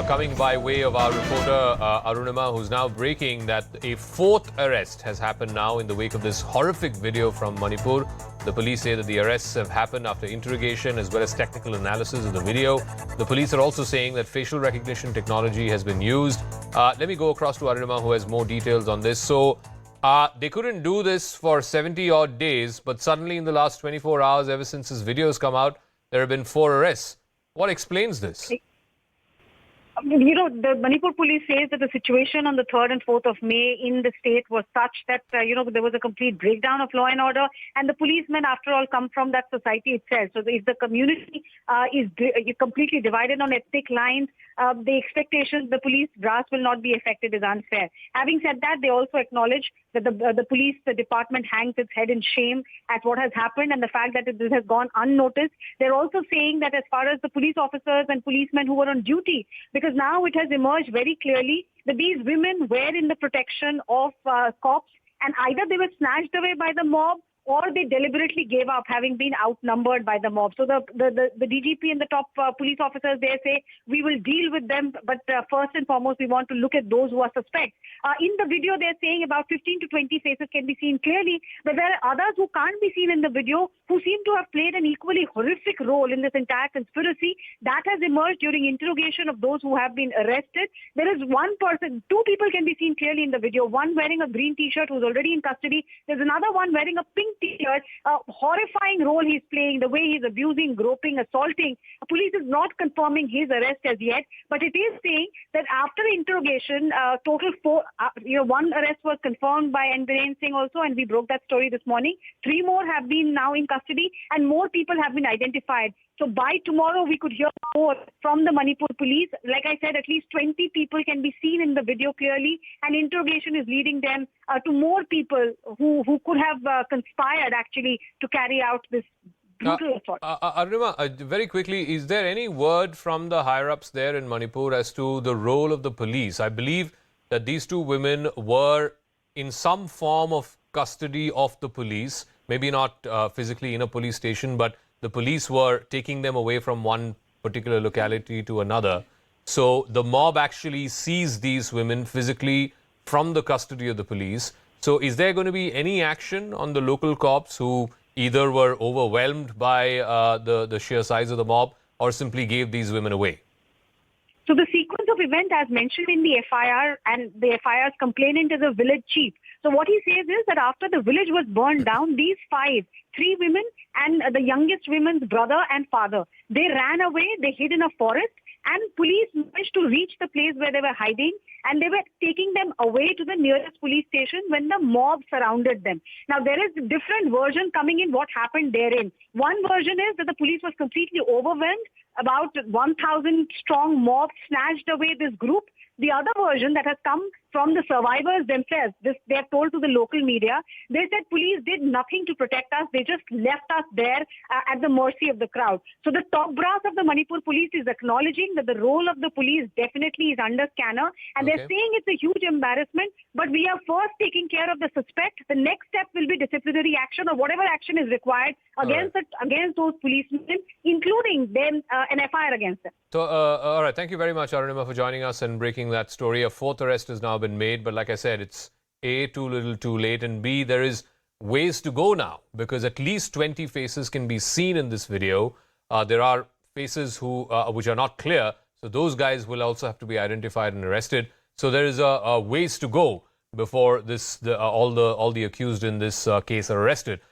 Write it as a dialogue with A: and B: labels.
A: coming by way of our reporter Arunima, who's now breaking that a fourth arrest has happened now in the wake of this horrific video from Manipur. The police say that the arrests have happened after interrogation as well as technical analysis of the video. The police are also saying that facial recognition technology has been used. Let me go across to Arunima, who has more details on this. So they couldn't do this for 70 odd days, but suddenly in the last 24 hours, ever since this video has come out, there have been 4 arrests. What explains this?
B: The Manipur police says that the situation on the 3rd and 4th of May in the state was such that, there was a complete breakdown of law and order. And the policemen, after all, come from that society itself. So if the community is completely divided on ethnic lines, the expectations the police brass will not be affected is unfair. Having said that, they also acknowledge that the police department hangs its head in shame at what has happened and the fact that this has gone unnoticed. They're also saying that as far as the police officers and policemen who were on duty, because now it has emerged very clearly that these women were in the protection of cops, and either they were snatched away by the mob or they deliberately gave up, having been outnumbered by the mob. So the DGP and the top police officers there say, we will deal with them, but first and foremost, we want to look at those who are suspects. In the video, they're saying about 15 to 20 faces can be seen clearly, but there are others who can't be seen in the video who seem to have played an equally horrific role in this entire conspiracy. That has emerged during interrogation of those who have been arrested. There is one person, 2 people can be seen clearly in the video, one wearing a green t-shirt who's already in custody. There's another one wearing a pink t-shirt, a horrifying role he's playing, the way he's abusing, groping, assaulting. Police is not confirming his arrest as yet, but it is saying that after interrogation, total 4, 1 arrest was confirmed by Biren Singh also, and we broke that story this morning. 3 more have been now in custody, and more people have been identified. So by tomorrow, we could hear more from the Manipur police. Like I said, at least 20 people can be seen in the video clearly, and interrogation is leading them to more people who could have conspired actually to carry out this brutal assault.
A: Arunima, very quickly, is there any word from the higher-ups there in Manipur as to the role of the police? I believe that these 2 women were in some form of custody of the police, maybe not physically in a police station, but the police were taking them away from one particular locality to another. So the mob actually seized these women physically from the custody of the police. So is there going to be any action on the local cops who either were overwhelmed by the sheer size of the mob or simply gave these women away?
B: So the sequence of events as mentioned in the FIR, and the FIR's complainant is a village chief. So what he says is that after the village was burned down, these 3 women and the youngest woman's brother and father, they ran away, they hid in a forest, and police managed to reach the place where they were hiding, and they were taking them away to the nearest police station when the mob surrounded them. Now, there is a different version coming in what happened therein. One version is that the police was completely overwhelmed. About 1,000 strong mob snatched away this group. The other version that has come from the survivors themselves, they have told to the local media, they said police did nothing to protect us. They just left us there at the mercy of the crowd. So the top brass of the Manipur police is acknowledging that the role of the police definitely is under scanner. And they're saying it's a huge embarrassment, but we are first taking care of the suspect. The next step will be disciplinary action or whatever action is required against those policemen, including then an FIR against them.
A: So, all right. Thank you very much, Arunima, for joining us and breaking that story. A 4th arrest has now been made, but like I said, it's A, too little too late, and B, there is ways to go now because at least 20 faces can be seen in this video. There are faces which are not clear, so those guys will also have to be identified and arrested. So there is a ways to go before all the accused in this case are arrested.